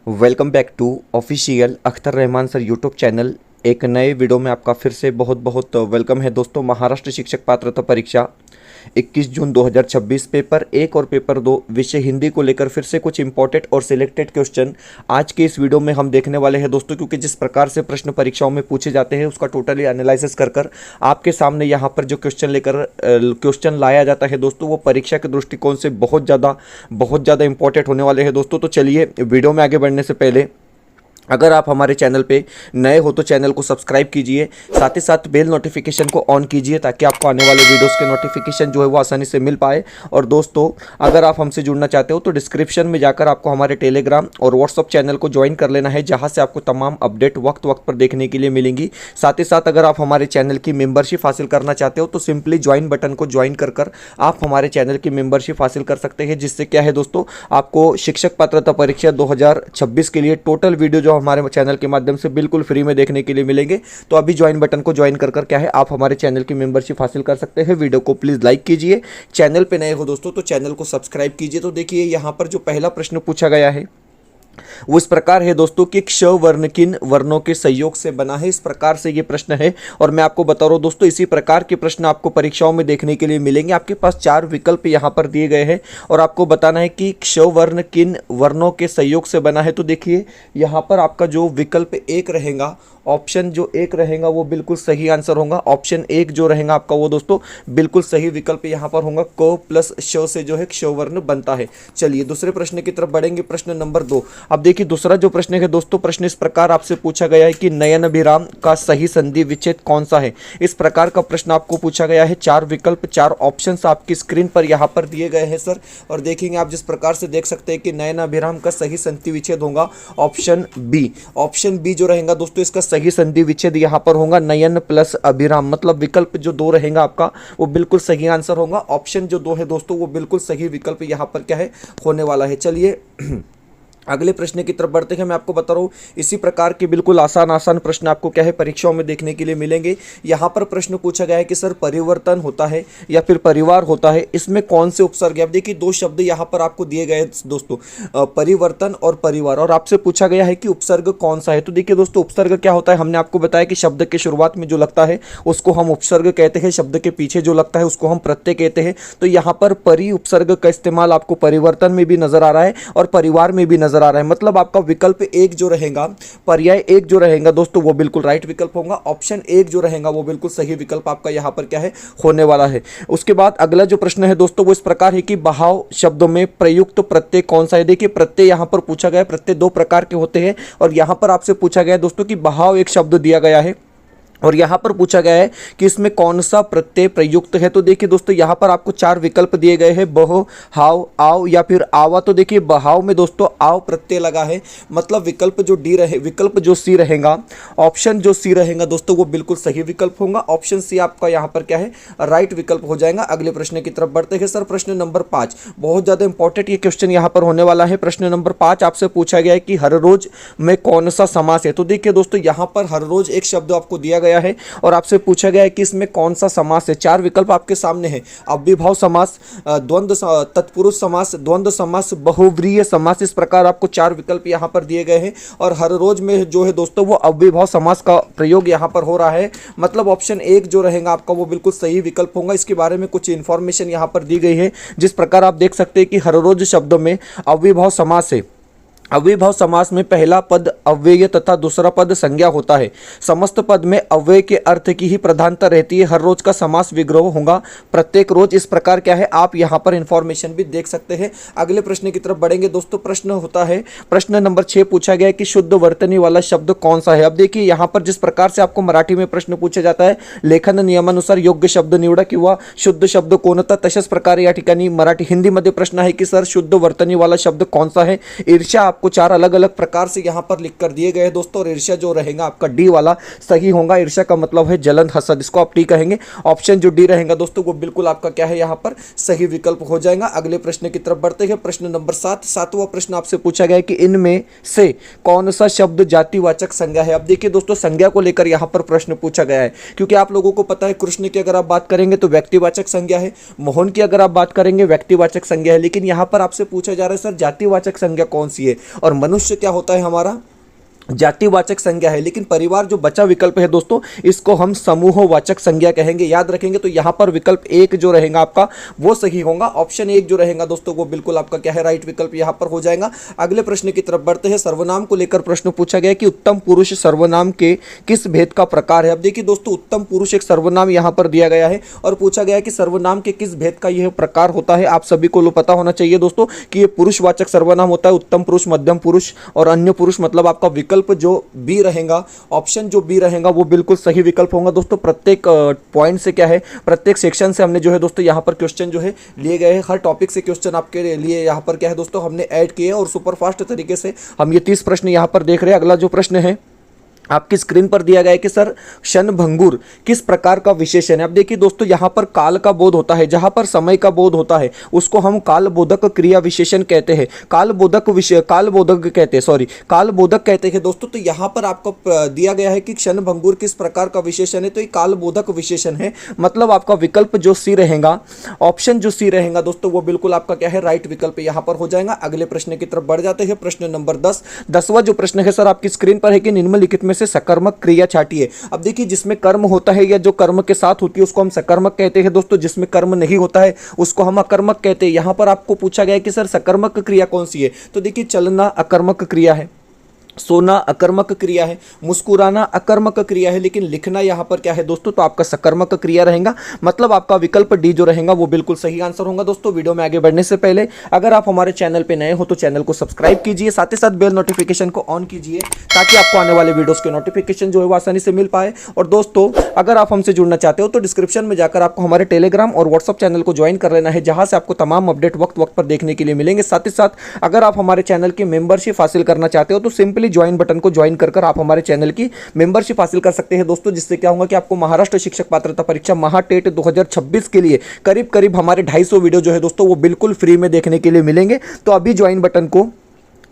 Welcome back to official Akhtar Rahman sir YouTube channel. एक नए video में आपका फिर से बहुत बहुत वेलकम है दोस्तों। महाराष्ट्र शिक्षक पात्रता परीक्षा 21 जून 2026 पेपर 1 और पेपर 2 विषय हिंदी को लेकर फिर से कुछ इंपॉर्टेंट और सिलेक्टेड क्वेश्चन आज के इस वीडियो में हम देखने वाले हैं दोस्तों। क्योंकि जिस प्रकार से प्रश्न परीक्षाओं में पूछे जाते हैं उसका टोटली एनालिसिस कर आपके सामने यहाँ पर जो क्वेश्चन लाया जाता है दोस्तों, वो परीक्षा के दृष्टिकोण से बहुत ज़्यादा इंपॉर्टेंट होने वाले हैं दोस्तों। तो चलिए वीडियो में आगे बढ़ने से पहले अगर आप हमारे चैनल पे नए हो तो चैनल को सब्सक्राइब कीजिए, साथ ही साथ बेल नोटिफिकेशन को ऑन कीजिए ताकि आपको आने वाले वीडियोस के नोटिफिकेशन जो है वो आसानी से मिल पाए। और दोस्तों, अगर आप हमसे जुड़ना चाहते हो तो डिस्क्रिप्शन में जाकर आपको हमारे टेलीग्राम और व्हाट्सअप चैनल को ज्वाइन कर लेना है, जहाँ से आपको तमाम अपडेट वक्त पर देखने के लिए मिलेंगी। साथ ही साथ अगर आप हमारे चैनल की मेंबरशिप हासिल करना चाहते हो तो सिंपली ज्वाइन बटन को ज्वाइन कर आप हमारे चैनल की मेंबरशिप हासिल कर सकते हैं, जिससे क्या है दोस्तों, आपको शिक्षक पात्रता परीक्षा 2026 के लिए टोटल वीडियो जो हमारे चैनल के माध्यम से बिल्कुल फ्री में देखने के लिए मिलेंगे। तो अभी ज्वाइन बटन को ज्वाइन कर क्या है आप हमारे चैनल की मेंबरशिप हासिल कर सकते हैं। वीडियो को प्लीज लाइक कीजिए, चैनल पे नए हो दोस्तों तो चैनल को सब्सक्राइब कीजिए। तो देखिए यहाँ पर जो पहला प्रश्न पूछा गया है वो इस प्रकार है दोस्तों कि क्ष वर्ण किन वर्णों के संयोग से बना है। इस प्रकार से ये प्रश्न है और मैं आपको बता रहा हूं दोस्तों, इसी प्रकार के प्रश्न आपको परीक्षाओं में देखने के लिए मिलेंगे। आपके पास 4 विकल्प यहां पर दिए गए हैं और आपको बताना है कि क्ष वर्ण किन वर्णों के संयोग से बना है। तो देखिए यहां पर आपका जो विकल्प 1 रहेगा, ऑप्शन जो 1 रहेगा वो बिल्कुल सही आंसर होगा। ऑप्शन 1 जो रहेगा आपका वो दोस्तों बिल्कुल सही विकल्प यहाँ पर होगा। क प्लस श से जो है क्ष वर्ण बनता है। चलिए दूसरे प्रश्न की तरफ बढ़ेंगे, प्रश्न नंबर 2। अब देखिए दूसरा जो प्रश्न है दोस्तों, प्रश्न इस प्रकार आपसे पूछा गया है कि नयन अभिराम का सही संधि विच्छेद कौन सा है। इस प्रकार का प्रश्न आपको पूछा गया है। 4 विकल्प 4 ऑप्शन आपकी स्क्रीन पर यहाँ पर दिए गए हैं सर, और देखेंगे आप जिस प्रकार से देख सकते हैं कि नयन अभिराम का सही संधि विच्छेद होगा ऑप्शन बी। ऑप्शन बी जो रहेगा दोस्तों, इसका सही संधि विच्छेद यहाँ पर होगा नयन प्लस अभिराम, मतलब विकल्प जो 2 रहेगा आपका वो बिल्कुल सही आंसर होगा। ऑप्शन जो 2 है दोस्तों वो बिल्कुल सही विकल्प यहाँ पर क्या है होने वाला है। चलिए अगले प्रश्न की तरफ बढ़ते हैं। मैं आपको बता रहा हूँ इसी प्रकार के बिल्कुल आसान प्रश्न आपको क्या है परीक्षाओं में देखने के लिए मिलेंगे। यहाँ पर प्रश्न पूछा गया है कि सर परिवर्तन होता है या फिर परिवार होता है, इसमें कौन से उपसर्ग है। अब देखिए 2 शब्द यहाँ पर आपको दिए गए हैं दोस्तों, परिवर्तन और परिवार, और आपसे पूछा गया है कि उपसर्ग कौन सा है। तो देखिए दोस्तों, उपसर्ग क्या होता है, हमने आपको बताया कि शब्द के शुरुआत में जो लगता है उसको हम उपसर्ग कहते हैं, शब्द के पीछे जो लगता है उसको हम प्रत्यय कहते हैं। तो यहाँ पर परि उपसर्ग का इस्तेमाल आपको परिवर्तन में भी नजर आ रहा है और परिवार में भी नजर आ रहा है। मतलब आपका विकल्प 1 जो रहेगा, पर्याय 1 जो रहेगा दोस्तों वो बिल्कुल राइट विकल्प होगा। ऑप्शन 1 जो रहेगा वो बिल्कुल सही विकल्प आपका यहाँ पर क्या है होने वाला है। उसके बाद अगला जो प्रश्न है दोस्तों वो इस प्रकार है कि बहाव शब्दों में प्रयुक्त प्रत्यय कौन सा है। देखिए प्रत्यय यहाँ पर पूछा गया, प्रत्यय 2 प्रकार के होते हैं और यहाँ पर आपसे पूछा गया है दोस्तों कि बहाव एक शब्द दिया गया है और यहाँ पर पूछा गया है कि इसमें कौन सा प्रत्यय प्रयुक्त है। तो देखिए दोस्तों यहाँ पर आपको 4 विकल्प दिए गए हैं, बहो, हाव, आव या फिर आवा। तो देखिए बहाव में दोस्तों आव प्रत्यय लगा है, मतलब विकल्प जो सी रहेगा, ऑप्शन जो सी रहेगा दोस्तों वो बिल्कुल सही विकल्प होगा। ऑप्शन सी आपका यहाँ पर क्या है राइट विकल्प हो जाएगा। अगले प्रश्न की तरफ बढ़ते हैं सर, प्रश्न नंबर 5। बहुत ज्यादा इंपॉर्टेंट ये क्वेश्चन यहाँ पर होने वाला है। प्रश्न नंबर 5 आपसे पूछा गया है कि हर रोज में कौन सा समास है। तो देखिए दोस्तों यहाँ पर हर रोज एक शब्द आपको दिया गया है और आपसे पूछा गया है कि इसमें कौन सा समास है। 4 विकल्प आपके सामने हैं, अव्ययभाव समास, द्वंद्व तत्पुरुष समास, द्वंद्व समास, बहुव्रीहि समास। इस प्रकार आपको 4 विकल्प यहां पर दिए गए हैं और हर रोज में जो है दोस्तों वो अव्ययभाव समास का प्रयोग यहां पर हो रहा है। मतलब ऑप्शन 1 जो रहेगा आपका वो बिल्कुल सही विकल्प होगा। इसके बारे में कुछ इंफॉर्मेशन यहां पर दी गई है, जिस प्रकार आप देख सकते हैं कि हर रोज शब्दों में अव्ययभाव समास है। अव्ययभाव समास में पहला पद अव्यय तथा दूसरा पद संज्ञा होता है। समस्त पद में अव्यय के अर्थ की ही प्रधानता रहती है। हर रोज का समास विग्रह होगा प्रत्येक रोज। इस प्रकार क्या है आप यहां पर इंफॉर्मेशन भी देख सकते हैं। अगले प्रश्न की तरफ बढ़ेंगे दोस्तों। प्रश्न होता है, प्रश्न नंबर 6 पूछा गया है कि शुद्ध वर्तनी वाला शब्द कौन सा है। अब देखिए यहां पर जिस प्रकार से आपको मराठी में प्रश्न पूछा जाता है, लेखन नियमानुसार योग्य शब्द निवडा किंवा शुद्ध शब्द कोणता, तशाच प्रकारे या ठिकाणी मराठी हिंदी मध्ये प्रश्न है कि सर शुद्ध वर्तनी वाला शब्द कौन सा है। ईर्ष्या आपको 4 अलग अलग प्रकार से यहां पर लिख कर दिए गए हैं दोस्तों, और ईर्ष्या जो रहेगा आपका डी वाला सही होगा। ईर्ष्या का मतलब है जलन, हसद, इसको आप टी कहेंगे। ऑप्शन जो डी रहेगा दोस्तों वो बिल्कुल आपका क्या है यहां पर सही विकल्प हो जाएगा। अगले प्रश्न की तरफ बढ़ते हैं। प्रश्न नंबर 7। 7वां प्रश्न आपसे पूछा गया है कि इनमें से कौन सा शब्द जातिवाचक संज्ञा है। अब देखिए दोस्तों संज्ञा को लेकर यहां पर प्रश्न पूछा गया है, क्योंकि आप लोगों को पता है कृष्ण की अगर आप बात करेंगे तो व्यक्तिवाचक संज्ञा है, मोहन की अगर आप बात करेंगे व्यक्तिवाचक संज्ञा है, लेकिन यहां पर आपसे पूछा जा रहा है सर जातिवाचक संज्ञा कौन सी है। और मनुष्य क्या होता है हमारा जातिवाचक संज्ञा है। लेकिन परिवार जो बचा विकल्प है दोस्तों, इसको हम समूहवाचक संज्ञा कहेंगे। याद रखेंगे तो यहां पर विकल्प एक जो रहेगा आपका वो सही होगा। ऑप्शन एक जो रहेगा दोस्तों वो बिल्कुल आपका क्या है, राइट विकल्प यहां पर हो जाएगा। अगले प्रश्न की तरफ बढ़ते हैं। सर्वनाम को लेकर प्रश्न पूछा गया कि उत्तम पुरुष सर्वनाम के किस भेद का प्रकार है। अब देखिए दोस्तों, उत्तम पुरुष एक सर्वनाम यहां पर दिया गया है और पूछा गया है कि सर्वनाम के किस भेद का यह प्रकार होता है। आप सभी को पता होना चाहिए दोस्तों कि यह पुरुषवाचक सर्वनाम होता है। उत्तम पुरुष, मध्यम पुरुष और अन्य पुरुष। मतलब आपका विकल्प जो बी रहेगा, ऑप्शन जो बी रहेगा वो बिल्कुल सही विकल्प होगा दोस्तों। प्रत्येक पॉइंट से क्या है, प्रत्येक सेक्शन से हमने जो है दोस्तों यहाँ पर क्वेश्चन जो है लिए गए हैं। हर टॉपिक से क्वेश्चन आपके लिए यहाँ पर क्या है दोस्तों हमने ऐड किए और सुपरफास्ट तरीके से हम ये 30 प्रश्न यहाँ पर देख रहे हैं। अगला जो प्रश्न है आपकी स्क्रीन पर दिया गया है कि सर क्षणभंगुर किस प्रकार का विशेषण है। अब देखिए दोस्तों, यहाँ पर काल का बोध होता है, जहाँ पर समय का बोध होता है उसको हम कालबोधक क्रिया विशेषण कहते हैं। कालबोधक कहते हैं दोस्तों। तो यहाँ पर आपको दिया गया है कि क्षणभंगुर किस प्रकार का विशेषण है, तो ये कालबोधक विशेषण है। मतलब आपका विकल्प जो सी रहेगा, ऑप्शन जो सी रहेगा दोस्तों वो बिल्कुल आपका क्या है, राइट विकल्प यहाँ पर हो जाएगा। अगले प्रश्न की तरफ बढ़ जाते हैं। प्रश्न नंबर 10वां जो प्रश्न है सर आपकी स्क्रीन पर है कि निम्नलिखित में से सकर्मक क्रिया छाटिए। अब देखिए, जिसमें कर्म होता है या जो कर्म के साथ होती है उसको हम सकर्मक कहते हैं दोस्तों। जिसमें कर्म नहीं होता है उसको हम अकर्मक कहते हैं। यहां पर आपको पूछा गया है कि सर सकर्मक क्रिया कौन सी है, तो देखिए चलना अकर्मक क्रिया है, सोना अकर्मक क्रिया है, मुस्कुराना अकर्मक क्रिया है, लेकिन लिखना यहाँ पर क्या है दोस्तों, तो आपका सकर्मक क्रिया रहेगा। मतलब आपका विकल्प डी जो रहेगा वो बिल्कुल सही आंसर होगा दोस्तों। वीडियो में आगे बढ़ने से पहले अगर आप हमारे चैनल पे नए हो तो चैनल को सब्सक्राइब कीजिए, साथ ही साथ बेल नोटिफिकेशन को ऑन कीजिए ताकि आपको आने वाले वीडियोस के नोटिफिकेशन जो है वो आसानी से मिल पाए। और दोस्तों, अगर आप हमसे जुड़ना चाहते हो तो डिस्क्रिप्शन में जाकर आपको हमारे टेलीग्राम और व्हाट्सअप चैनल को ज्वाइन कर लेना है, जहां से आपको तमाम अपडेट वक्त वक्त पर देखने के लिए मिलेंगे। साथ ही साथ अगर आप हमारे चैनल की मेंबरशिप हासिल करना चाहते हो तो सिंपली ज्वाइन बटन को ज्वाइन कर आप हमारे चैनल की मेंबरशिप हासिल कर सकते हैं दोस्तों। जिससे क्या होगा कि आपको महाराष्ट्र शिक्षक पात्रता परीक्षा महाटेट 2026 के लिए करीब करीब हमारे 250 वीडियो जो है दोस्तों वो बिल्कुल फ्री में देखने के लिए मिलेंगे। तो अभी ज्वाइन बटन को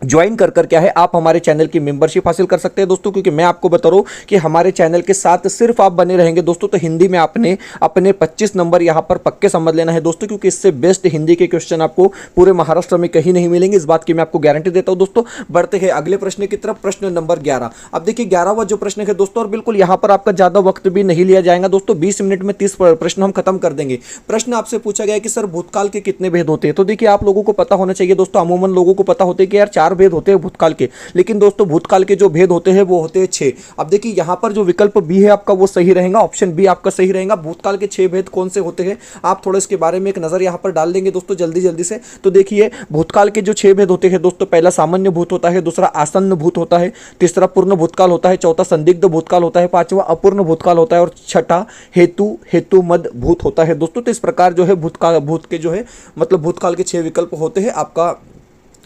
ज्वाइन कर क्या है, आप हमारे चैनल की मेंबरशिप हासिल कर सकते हैं दोस्तों। क्योंकि मैं आपको बता रहा हूं कि हमारे चैनल के साथ सिर्फ आप बने रहेंगे दोस्तों, तो हिंदी में आपने अपने 25 नंबर यहां पर पक्के समझ लेना है दोस्तों, क्योंकि इससे बेस्ट हिंदी के क्वेश्चन आपको पूरे महाराष्ट्र में कहीं नहीं मिलेंगे। इस बात की मैं आपको गारंटी देता हूं दोस्तों। बढ़ते हैं अगले प्रश्न की तरफ। प्रश्न नंबर 11। अब देखिए 11वां जो प्रश्न है दोस्तों, और बिल्कुल यहां पर आपका ज्यादा वक्त भी नहीं लिया जाएगा दोस्तों, 20 मिनट में 30 प्रश्न हम खत्म कर देंगे। प्रश्न आपसे पूछा गया कि सर भूतकाल के कितने भेद होते हैं। तो देखिए आप लोगों को पता होना चाहिए दोस्तों, अमूमन लोगों को पता होते हैं कि यार 4 भेद होते हैं भूतकाल के, लेकिन दोस्तों भूतकाल के जो भेद होते हैं वो होते हैं 6। अब देखिए यहां पर जो विकल्प बी है आपका वो सही रहेगा, ऑप्शन बी आपका सही रहेगा। भूतकाल के 6 भेद कौन से होते हैं, आप थोड़ा इसके बारे में एक नजर यहां पर डाल देंगे दोस्तों जल्दी जल्दी से। तो देखिए भूतकाल के जो 6 भेद होते हैं दोस्तों, पहला सामान्य भूत होता है, दूसरा आसन्न भूत होता है, तीसरा पूर्ण भूतकाल होता है, चौथा संदिग्ध भूतकाल होता है, पांचवा अपूर्ण भूतकाल होता है और छठा हेतु मद भूत होता है दोस्तों। तो इस प्रकार जो है भूत के जो है मतलब भूतकाल के 6 विकल्प होते हैं, आपका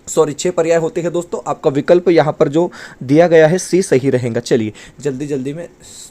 6 पर्याय होते हैं दोस्तों। आपका विकल्प यहाँ पर जो दिया गया है सी सही रहेगा। चलिए जल्दी जल्दी में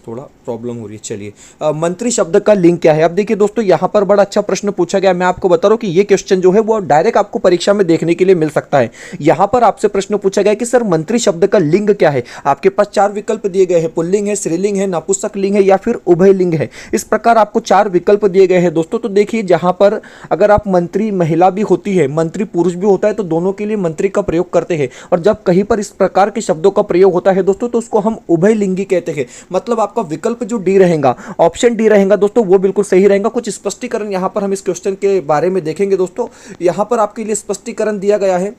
थोड़ा प्रॉब्लम हो रही है। चलिए मंत्री शब्द का लिंक क्या है। अब देखिए दोस्तों यहाँ पर बड़ा अच्छा प्रश्न पूछा गया। मैं आपको बता रहा हूँ कि ये क्वेश्चन जो है वो डायरेक्ट आपको परीक्षा में देखने के लिए मिल सकता है। यहाँ पर आपसे प्रश्न पूछा गया कि सर मंत्री शब्द का लिंग क्या है। आपके पास 4 विकल्प दिए गए हैं, पुल्लिंग है, स्त्रीलिंग है, नपुंसक लिंग है या फिर उभय लिंग है। इस प्रकार आपको 4 विकल्प दिए गए हैं दोस्तों। तो देखिए जहां पर अगर आप मंत्री महिला भी होती है, मंत्री पुरुष भी होता है, तो दोनों के लिए मंत्री का प्रयोग करते हैं। और जब कहीं पर इस प्रकार के शब्दों का प्रयोग होता है दोस्तों, तो उसको हम उभय लिंगी कहते हैं। मतलब आपका विकल्प जो डी रहेगा, ऑप्शन डी रहेगा दोस्तों, वो बिल्कुल सही रहेगा। कुछ स्पष्टीकरण यहां पर हम इस क्वेश्चन के बारे में देखेंगे दोस्तों। यहां पर आपके लिए स्पष्टीकरण दिया गया है,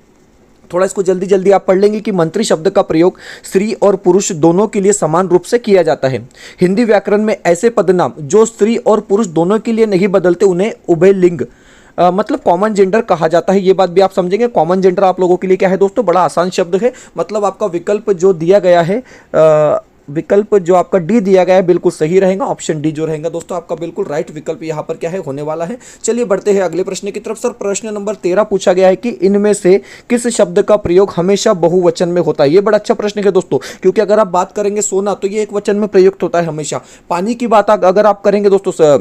थोड़ा इसको जल्दी जल्दी आप पढ़ लेंगे कि मंत्री शब्द का प्रयोग स्त्री और पुरुष दोनों के लिए समान रूप से किया जाता है। हिंदी व्याकरण में ऐसे पदनाम जो स्त्री और पुरुष दोनों के लिए नहीं बदलते उन्हें उभय लिंग मतलब कॉमन जेंडर कहा जाता है। ये बात भी आप समझेंगे। कॉमन जेंडर आप लोगों के लिए क्या है दोस्तों, बड़ा आसान शब्द है। मतलब आपका विकल्प जो दिया गया है, विकल्प जो आपका डी दिया गया है बिल्कुल सही रहेगा। ऑप्शन डी जो रहेगा दोस्तों आपका बिल्कुल राइट विकल्प यहाँ पर क्या है होने वाला है। चलिए बढ़ते हैं अगले प्रश्न की तरफ। सर प्रश्न नंबर 13 पूछा गया है कि इनमें से किस शब्द का प्रयोग हमेशा बहुवचन में होता है। ये बड़ा अच्छा प्रश्न है दोस्तों, क्योंकि अगर आप बात करेंगे सोना तो ये एक वचन में प्रयुक्त होता है हमेशा। पानी की बात अगर आप करेंगे दोस्तों,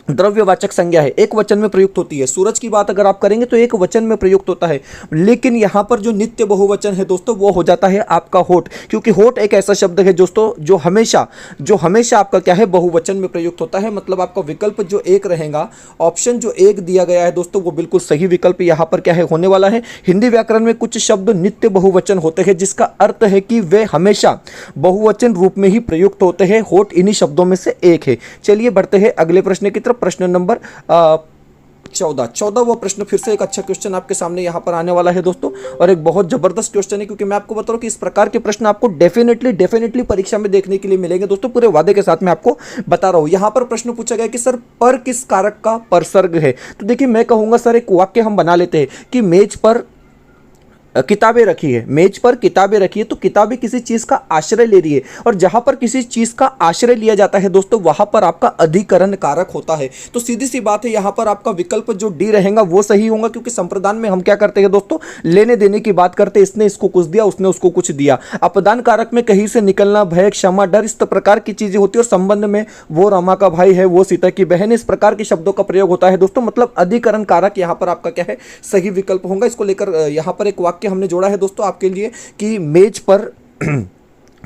द्रव्यवाचक संज्ञा है, एक वचन में प्रयुक्त होती है। सूरज की बात अगर आप करेंगे तो एक वचन में प्रयुक्त होता है, लेकिन यहां पर जो नित्य बहुवचन है दोस्तों वो हो जाता है आपका होठ, क्योंकि होठ एक ऐसा शब्द है दोस्तों जो हमेशा आपका क्या है बहुवचन में प्रयुक्त होता है। मतलब आपका विकल्प जो एक रहेगा, ऑप्शन जो एक दिया गया है दोस्तों वो बिल्कुल सही विकल्प यहां पर क्या है होने वाला है। हिंदी व्याकरण में कुछ शब्द नित्य बहुवचन होते हैं जिसका अर्थ है कि वे हमेशा बहुवचन रूप में ही प्रयुक्त होते हैं। होठ इन्हीं शब्दों में से एक है। चलिए बढ़ते हैं अगले प्रश्न की तरफ। प्रश्न नंबर 14वां प्रश्न फिर से एक अच्छा क्वेश्चन आपके सामने यहां पर आने वाला है दोस्तों, और एक बहुत जबरदस्त क्वेश्चन है, क्योंकि मैं आपको बता रहा हूं कि इस प्रकार के प्रश्न आपको डेफिनेटली परीक्षा में देखने के लिए मिलेंगे दोस्तों, पूरे वादे के साथ मैं आपको बता रहा हूं। यहां पर प्रश्न पूछा गया कि सर पर किस कारक का परसर्ग है। तो देखिए मैं कहूंगा सर एक वाक्य हम बना लेते हैं कि मेज पर किताबें रखी है, मेज पर किताबें रखी है, तो किताबें किसी चीज का आश्रय ले रही है, और जहां पर किसी चीज का आश्रय लिया जाता है दोस्तों वहां पर आपका अधिकरण कारक होता है। तो सीधी सी बात है यहां पर आपका विकल्प जो डी रहेगा वो सही होगा, क्योंकि संप्रदान में हम क्या करते हैं दोस्तों, लेने देने की बात करते हैं। इसने इसको कुछ दिया, उसने उसको कुछ दिया। अपदान कारक में कहीं से निकलना, भय, क्षमा, डर, इस प्रकार की चीजें होती है, और संबंध में वो रामा का भाई है, वो सीता की बहन, इस प्रकार के शब्दों का प्रयोग होता है दोस्तों। मतलब अधिकरण कारक यहां पर आपका क्या है सही विकल्प होगा। इसको लेकर यहां पर एक वाक्य हमने जोड़ा है दोस्तों आपके लिए कि मेज पर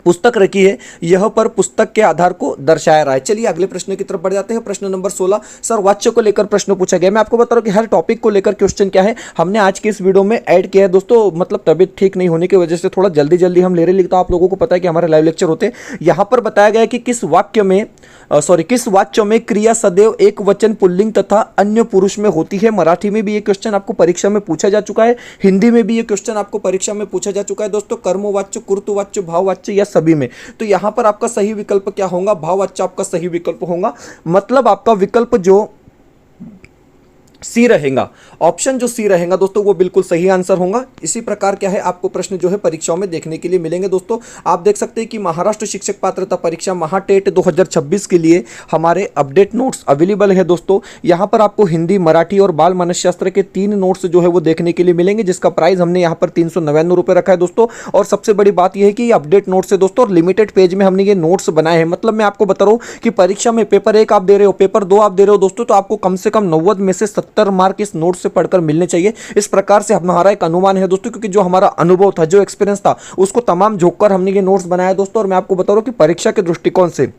पुस्तक रखी है, यह पर पुस्तक के आधार को दर्शाया रहा है। चलिए अगले प्रश्न की तरफ बढ़ जाते हैं। प्रश्न नंबर 16 सर वाच्य को लेकर प्रश्न पूछा गया। मैं आपको बता रहा हूं कि हर टॉपिक को लेकर क्वेश्चन क्या है हमने आज के इस वीडियो में ऐड किया है दोस्तों। मतलब तबीयत ठीक नहीं होने की वजह से थोड़ा जल्दी हम ले रहे, तो आप लोगों को पता है कि हमारे लाइव लेक्चर होते हैं। यहां पर बताया गया है कि किस वाच्य में क्रिया सदैव एक वचन पुल्लिंग तथा अन्य पुरुष में होती है। मराठी में भी ये क्वेश्चन आपको परीक्षा में पूछा जा चुका है, हिंदी में भी ये क्वेश्चन आपको परीक्षा में पूछा जा चुका है दोस्तों। कर्मवाच्य, कुर्तवाच्य, भाववाच्य या सभी में। तो यहां पर आपका सही विकल्प क्या होगा, भाववाच्य आपका सही विकल्प होगा। मतलब आपका विकल्प जो सी रहेगा, ऑप्शन जो सी रहेगा दोस्तों वो बिल्कुल सही आंसर होगा। इसी प्रकार क्या है आपको प्रश्न जो है परीक्षाओं में देखने के लिए मिलेंगे दोस्तों। आप देख सकते हैं कि महाराष्ट्र शिक्षक पात्रता परीक्षा महाटेट 2026 के लिए हमारे अपडेट नोट्स अवेलेबल है दोस्तों। यहां पर आपको हिंदी, मराठी और बाल मानसशास्त्र के 3 नोट्स जो है वो देखने के लिए मिलेंगे, जिसका प्राइस हमने यहाँ पर 399 रुपये रखा है दोस्तों। और सबसे बड़ी बात यह है कि अपडेट नोट्स है दोस्तों, और लिमिटेड पेज में हमने ये नोट्स बनाए हैं। मतलब मैं आपको बता रहा हूँ कि परीक्षा में पेपर 1 आप दे रहे हो, पेपर 2 आप दे रहे हो दोस्तों, तो आपको कम से कम 90 में से 70 मार्क इस नोट से पढ़कर मिलने चाहिए। इस प्रकार से हमारा एक अनुमान है दोस्तों, क्योंकि जो हमारा अनुभव था, जो एक्सपीरियंस था, उसको तमाम झोंककर हमने ये नोट्स बनाया दोस्तों। और मैं आपको बता रहा हूं कि परीक्षा के दृष्टिकोण से,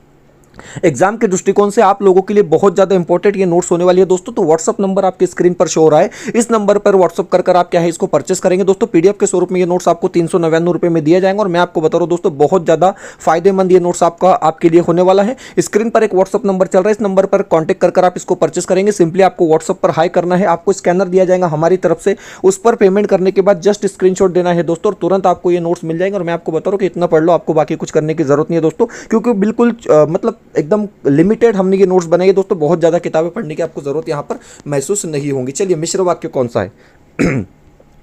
एग्जाम के दृष्टिकोण से आप लोगों के लिए बहुत ज्यादा इंपॉर्टेंट ये नोट्स होने वाली है दोस्तों। तो व्हाट्सअप नंबर आपकी स्क्रीन पर शो हो रहा है, इस नंबर पर व्हाट्सअप कर आप क्या है इसको परचेस करेंगे दोस्तों। पीडीएफ के स्वरूप में ये नोट्स आपको 399 रुपए में दिया जाएंगे, और मैं आपको बता रहा हूं दोस्तों बहुत ज्यादा फायदेमंद ये नोट्स आपके लिए होने वाला है। स्क्रीन पर एक व्हाट्सअप नंबर चल रहा है, इस नंबर पर कॉन्टेक्ट कर आप इसको परचेस करेंगे। सिंपली आपको व्हाट्सअप पर हाई करना है, आपको स्कैनर दिया जाएगा हमारी तरफ से, उस पर पेमेंट करने के बाद जस्ट स्क्रीनशॉट देना है दोस्तों, और तुरंत आपको ये नोट्स मिल जाएंगे। और मैं आपको बता रहा हूं कि इतना पढ़ लो, आपको बाकी कुछ करने की जरूरत नहीं है दोस्तों, क्योंकि बिल्कुल मतलब एकदम लिमिटेड हमने ये नोट्स बनाए दोस्तों। बहुत ज्यादा किताबें पढ़ने की आपको जरूरत यहां पर महसूस नहीं होगी। चलिए मिश्र वाक्य कौन सा है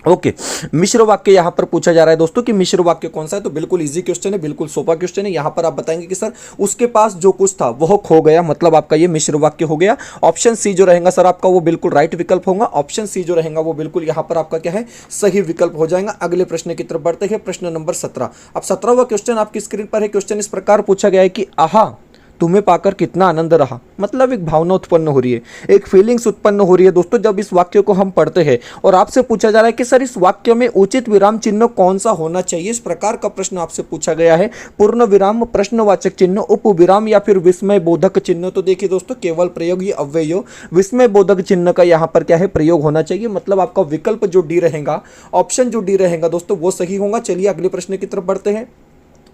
ओके मिश्र वाक्य यहां पर पूछा जा रहा है दोस्तों कि मिश्र वाक्य कौन सा है। तो बिल्कुल इजी क्वेश्चन है, बिल्कुल सोपा क्वेश्चन है। यहां पर आप बताएंगे कि सर उसके पास जो कुछ था वह खो गया, मतलब आपका ये मिश्र वाक्य हो गया। ऑप्शन सी जो रहेगा सर आपका वो बिल्कुल राइट विकल्प होगा। ऑप्शन सी जो रहेगा वो बिल्कुल यहां पर आपका क्या है सही विकल्प हो जाएगा। अगले प्रश्न की तरफ बढ़ते हैं। प्रश्न नंबर 17। अब 17वां क्वेश्चन आपकी स्क्रीन पर है। क्वेश्चन इस प्रकार पूछा गया है कि आहा तुम्हें पाकर कितना आनंद रहा। मतलब एक भावना उत्पन्न हो रही है, एक फीलिंग्स उत्पन्न हो रही है दोस्तों जब इस वाक्य को हम पढ़ते हैं। और आपसे पूछा जा रहा है कि सर इस वाक्य में उचित विराम चिन्ह कौन सा होना चाहिए। इस प्रकार का प्रश्न आपसे पूछा गया है। पूर्ण विराम, प्रश्नवाचक चिन्ह, उपविराम या फिर विस्मय बोधक चिन्ह। तो देखिए दोस्तों केवल प्रयोग ही अव्यय, विस्मय बोधक चिन्ह का यहाँ पर क्या है प्रयोग होना चाहिए। मतलब आपका विकल्प जो डी रहेगा, ऑप्शन जो डी रहेगा दोस्तों वो सही होगा। चलिए अगले प्रश्न की तरफ बढ़ते हैं।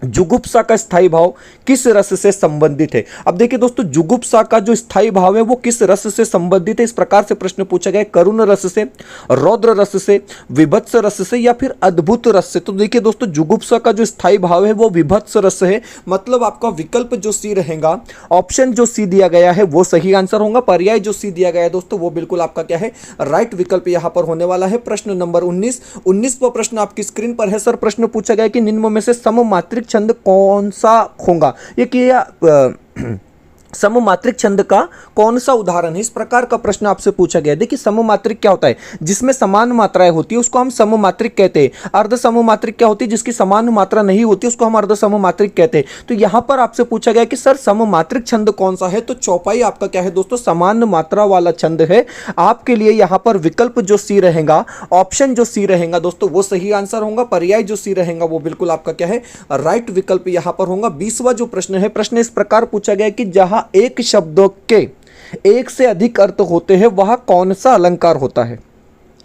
जुगुप्सा का स्थायी भाव किस रस से संबंधित है। अब देखिए दोस्तों जुगुप्सा का जो स्थायी भाव है वो किस रस से संबंधित है। इस प्रकार से प्रश्न पूछा गया है, करुण रस से, रौद्र रस से, विभत्स रस से या फिर अद्भुत रस से। तो देखिए दोस्तों जुगुप्सा का जो स्थायी भाव है वो विभत्स रस है। मतलब आपका विकल्प जो सी रहेगा, ऑप्शन जो सी दिया गया है वो सही आंसर होगा। पर्याय जो सी दिया गया है दोस्तों वो बिल्कुल आपका क्या है राइट विकल्प यहां पर होने वाला है। प्रश्न नंबर 19वां प्रश्न आपकी स्क्रीन पर है। सर प्रश्न पूछा गया कि निम्न में से सममात्रिक छंद कौन सा होगा। ये किया सममात्रिक छंद का कौन सा उदाहरण है? इस प्रकार का प्रश्न आपसे पूछा गया। देखिए सममात्रिक क्या होता है? जिसमें समान मात्राएं होती है उसको हम सममात्रिक कहते हैं। अर्ध सममात्रिक क्या होती है? जिसकी समान मात्रा नहीं होती उसको हम अर्ध सममात्रिक कहते हैं। तो यहां पर आपसे पूछा गया कि सर सममात्रिक छंद कौन सा है? तो चौपाई आपका क्या है दोस्तों? समान मात्रा वाला छंद है। आपके लिए यहां पर विकल्प जो सी रहेगा, ऑप्शन जो सी रहेगा दोस्तों, वो सही आंसर होगा। पर्याय जो सी रहेगा वो बिल्कुल आपका क्या है? राइट विकल्प यहां पर होगा। 20वां जो प्रश्न है, प्रश्न इस प्रकार पूछा गया कि जहां एक शब्दों के एक से अधिक अर्थ होते हैं वह कौन सा अलंकार होता है?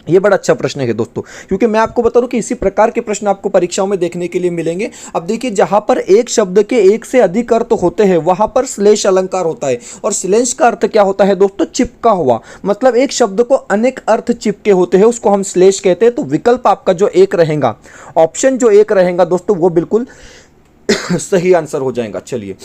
यह बड़ा अच्छा प्रश्न है दोस्तों, क्योंकि मैं आपको बता दूं कि इसी प्रकार के प्रश्न आपको परीक्षाओं में देखने के लिए मिलेंगे। अब देखिए जहां पर एक शब्द के एक से अधिक अर्थ होते हैं वहां पर श्लेष अलंकार होता है। और श्लेष का अर्थ क्या होता है दोस्तों? चिपका हुआ। मतलब एक शब्द को अनेक अर्थ चिपके होते हैं उसको हम श्लेष कहते हैं। तो विकल्प आपका जो एक रहेगा, ऑप्शन जो एक रहेगा दोस्तों, वो बिल्कुल सही आंसर हो जाएगा। चलिए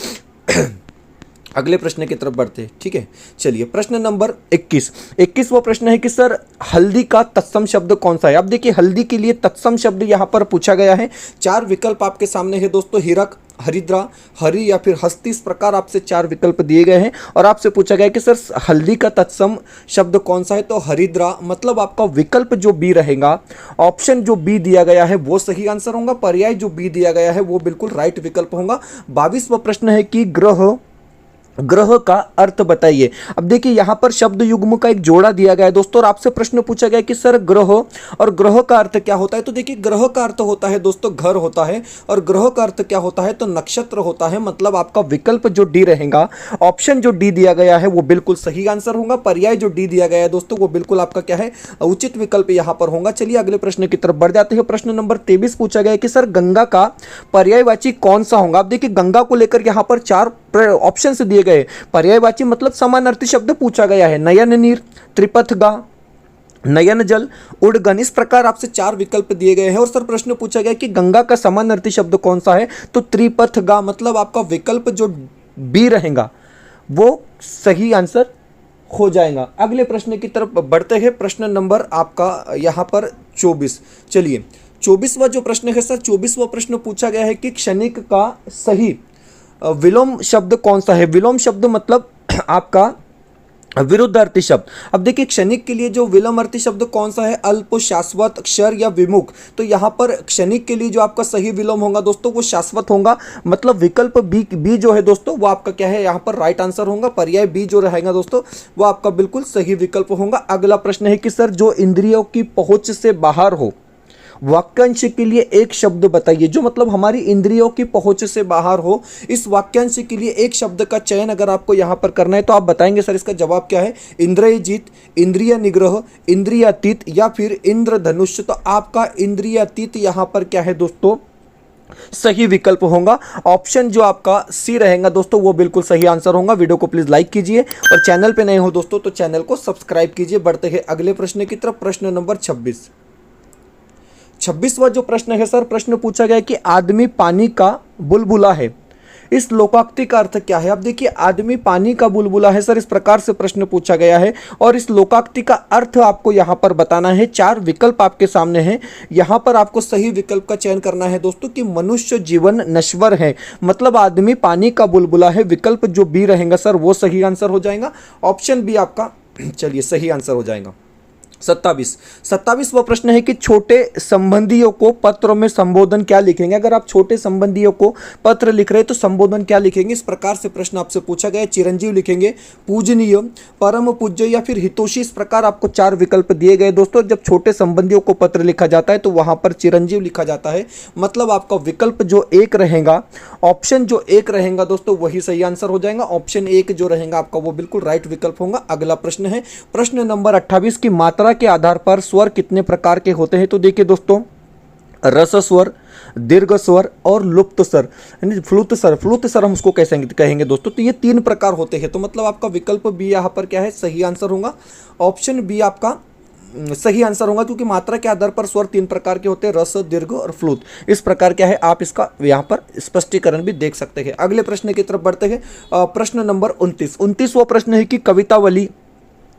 अगले प्रश्न की तरफ बढ़ते हैं। ठीक है, चलिए प्रश्न नंबर 21 वो प्रश्न है कि सर हल्दी का तत्सम शब्द कौन सा है? अब देखिए हल्दी के लिए तत्सम शब्द यहां पर पूछा गया है। 4 विकल्प आपके सामने है दोस्तों, हिरक, हरिद्रा, हरि या फिर हस्ती। इस प्रकार आपसे 4 विकल्प दिए गए हैं और आपसे पूछा गया है कि सर हल्दी का तत्सम शब्द कौन सा है? तो हरिद्रा। मतलब आपका विकल्प जो बी रहेगा, ऑप्शन जो बी दिया गया है वो सही आंसर होगा। पर्याय जो बी दिया गया है वो बिल्कुल राइट विकल्प होगा। 22वां प्रश्न है कि ग्रह का अर्थ बताइए। अब देखिए यहां पर शब्द युग्म का एक जोड़ा दिया गया है दोस्तों और आपसे प्रश्न पूछा गया कि सर ग्रह और ग्रह का अर्थ क्या होता है? तो देखिए ग्रह का अर्थ होता है दोस्तों घर होता है और ग्रह का अर्थ क्या होता है? तो नक्षत्र होता है। मतलब आपका विकल्प जो डी रहेगा, ऑप्शन जो डी दिया गया है वो बिल्कुल सही आंसर होगा। पर्याय जो डी दिया गया है दोस्तों वो बिल्कुल आपका क्या है? उचित विकल्प यहां पर होगा। चलिए अगले प्रश्न की तरफ बढ़ जाते हैं। प्रश्न नंबर 23 पूछा गया कि सर गंगा का पर्यायवाची कौन सा होगा? अब देखिए गंगा को लेकर यहां पर 4 ऑप्शन दिए गए। पर्यायवाची मतलब समानार्थी शब्द पूछा गया है। नयन नीर, त्रिपथगा, नयन जल, उड़गन। इस प्रकार आपसे 4 विकल्प दिए गए हैं और सर प्रश्न पूछा गया कि गंगा का समानार्थी शब्द कौन सा है? तो त्रिपथगा। मतलब आपका विकल्प जो बी रहेगा वो सही आंसर हो जाएगा। अगले प्रश्न की तरफ बढ़ते हैं। प्रश्न नंबर आपका यहां पर 24। चलिए 24वां जो प्रश्न है सर, 24वां प्रश्न पूछा गया है कि क्षणिक का सही विलोम शब्द कौन सा है? विलोम शब्द मतलब आपका विरुद्धार्थी शब्द। अब देखिए क्षणिक के लिए जो विलोमार्थी शब्द कौन सा है? अल्प, शाश्वत, क्षर या विमुख। तो यहां पर क्षणिक के लिए जो आपका सही विलोम होगा दोस्तों वो शाश्वत होगा। मतलब विकल्प बी जो है दोस्तों वो आपका क्या है? यहां पर राइट आंसर होगा। पर्याय बी जो रहेगा दोस्तों वो आपका बिल्कुल सही विकल्प होगा। अगला प्रश्न है कि सर जो इंद्रियों की पहुंच से बाहर हो, वाक्यांश के लिए एक शब्द बताइए। जो मतलब हमारी इंद्रियों की पहुंच से बाहर हो, इस वाक्यांश के लिए एक शब्द का चयन अगर आपको यहां पर करना है तो आप बताएंगे सर इसका जवाब क्या है? इंद्रियजीत, इंद्रिय निग्रह, इंद्रियातीत या फिर इंद्रधनुष। तो आपका इंद्रियातीत यहां पर क्या है दोस्तों? सही विकल्प होगा। ऑप्शन जो आपका सी रहेगा दोस्तों वो बिल्कुल सही आंसर होगा। वीडियो को प्लीज लाइक कीजिए और चैनल पे नए हो दोस्तों तो चैनल को सब्सक्राइब कीजिए। बढ़ते हैं अगले प्रश्न की तरफ। प्रश्न नंबर 26वां जो प्रश्न है सर, प्रश्न पूछा गया कि आदमी पानी का बुलबुला है, इस लोकोक्ति का अर्थ क्या है? अब देखिए आदमी पानी का बुलबुला है सर, इस प्रकार से प्रश्न पूछा गया है और इस लोकोक्ति का अर्थ आपको यहां पर बताना है। 4 विकल्प आपके सामने हैं। यहां पर आपको सही विकल्प का चयन करना है दोस्तों कि मनुष्य जीवन नश्वर है। मतलब आदमी पानी का बुलबुला है। विकल्प जो बी रहेगा सर वो सही आंसर हो जाएगा। ऑप्शन बी आपका चलिए सही आंसर हो जाएगा। 27वां प्रश्न है कि छोटे संबंधियों को पत्र में संबोधन क्या लिखेंगे? अगर आप छोटे संबंधियों को पत्र लिख रहे हैं तो संबोधन क्या लिखेंगे? इस प्रकार से प्रश्न आपसे पूछा गया है। चिरंजीव लिखेंगे, पूजनीय, परम पूज्य या फिर हितोषी। इस प्रकार आपको 4 विकल्प दिए गए दोस्तों। जब छोटे संबंधियों को पत्र लिखा जाता है तो वहां पर चिरंजीव लिखा जाता है। मतलब आपका विकल्प जो एक रहेगा, ऑप्शन जो एक रहेगा दोस्तों वही सही आंसर हो जाएगा। ऑप्शन 1 जो रहेगा आपका वो बिल्कुल राइट विकल्प होगा। अगला प्रश्न है प्रश्न नंबर 28 की मात्रा के आधार पर स्वर कितने प्रकार के होते हैं? तो देखिए दोस्तों रस स्वर, दीर्घ स्वर और लुप्त स्वर यानी फ्लुत स्वर हम उसको कैसे कहेंगे दोस्तों। तो ये 3 प्रकार होते हैं। तो मतलब आपका विकल्प बी यहाँ पर क्या है? सही आंसर होगा। ऑप्शन बी आपका सही आंसर होगा क्योंकि मात्रा के आधार पर स्वर 3 प्रकार के होते हैं, रस, दीर्घ और फ्लुत। इस प्रकार क्या है आप इसका यहाँ पर स्पष्टीकरण भी देख सकते हैं। अगले प्रश्न की तरफ बढ़ते हैं। प्रश्न नंबर 29वां प्रश्न है कि कवितावली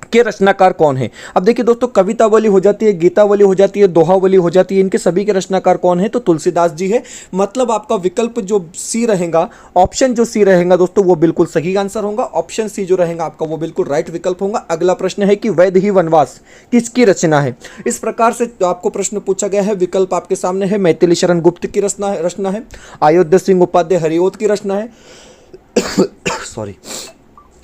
के रचनाकार कौन है। अब देखिए दोस्तों, कवितावली हो जाती है, गीतावली हो जाती है, दोहावली हो जाती है, इनके सभी के रचनाकार कौन है, तो तुलसीदास जी है। मतलब आपका विकल्प जो सी रहेगा, ऑप्शन जो सी रहेगा दोस्तों, वो बिल्कुल सही आंसर होगा। ऑप्शन सी जो रहेगा आपका वो बिल्कुल राइट विकल्प होगा। अगला प्रश्न है कि वैदेही वनवास किसकी रचना है। इस प्रकार से आपको प्रश्न पूछा गया है। विकल्प आपके सामने है, मैथिली शरण गुप्त की रचना है, अयोध्या सिंह उपाध्याय हरिओद की रचना है, सॉरी,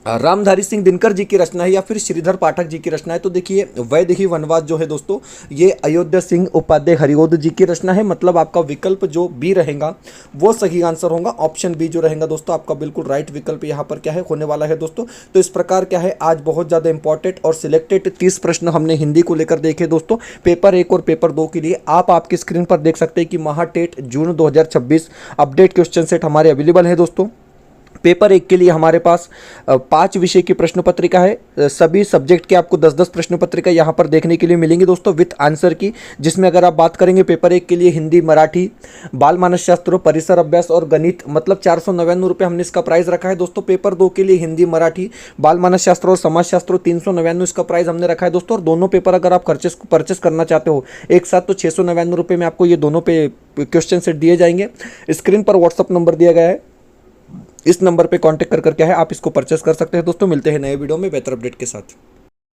रामधारी सिंह दिनकर जी की रचना है, या फिर श्रीधर पाठक जी की रचना है। तो देखिए, वैदेही वनवास जो है दोस्तों, ये अयोध्या सिंह उपाध्याय हरिओद जी की रचना है। मतलब आपका विकल्प जो बी रहेगा वो सही आंसर होगा। ऑप्शन बी जो रहेगा दोस्तों आपका बिल्कुल राइट विकल्प यहाँ पर क्या है, होने वाला है दोस्तों। तो इस प्रकार क्या है, आज बहुत ज़्यादा इंपॉर्टेंट और सिलेक्टेड 30 प्रश्न हमने हिंदी को लेकर देखे दोस्तों। पेपर 1 और पेपर 2 के लिए आप आपकी स्क्रीन पर देख सकते हैं कि महाटेट जून 2026 अपडेट क्वेश्चन सेट हमारे अवेलेबल है दोस्तों। पेपर 1 के लिए हमारे पास 5 विषय की प्रश्न पत्रिका है। सभी सब्जेक्ट के आपको 10-10 प्रश्न पत्रिका यहाँ पर देखने के लिए मिलेंगी दोस्तों, विथ आंसर की। जिसमें अगर आप बात करेंगे पेपर 1 के लिए हिंदी, मराठी, बाल मानस शास्त्र, परिसर अभ्यास और गणित, मतलब 499 रुपये हमने इसका प्राइस रखा है दोस्तों। पेपर 2 के लिए हिंदी, मराठी, बाल मानस शास्त्र और समाज शास्त्र 399 इसका प्राइस हमने रखा है दोस्तों। और दोनों पेपर अगर आप परचेस करना चाहते हो एक साथ, तो 699 रुपये में आपको ये दोनों पे क्वेश्चन सेट दिए जाएंगे। स्क्रीन पर व्हाट्सअप नंबर दिया गया है, इस नंबर पे कांटेक्ट कर क्या है आप इसको परचेस कर सकते हैं दोस्तों। मिलते हैं नए वीडियो में बेहतर अपडेट के साथ।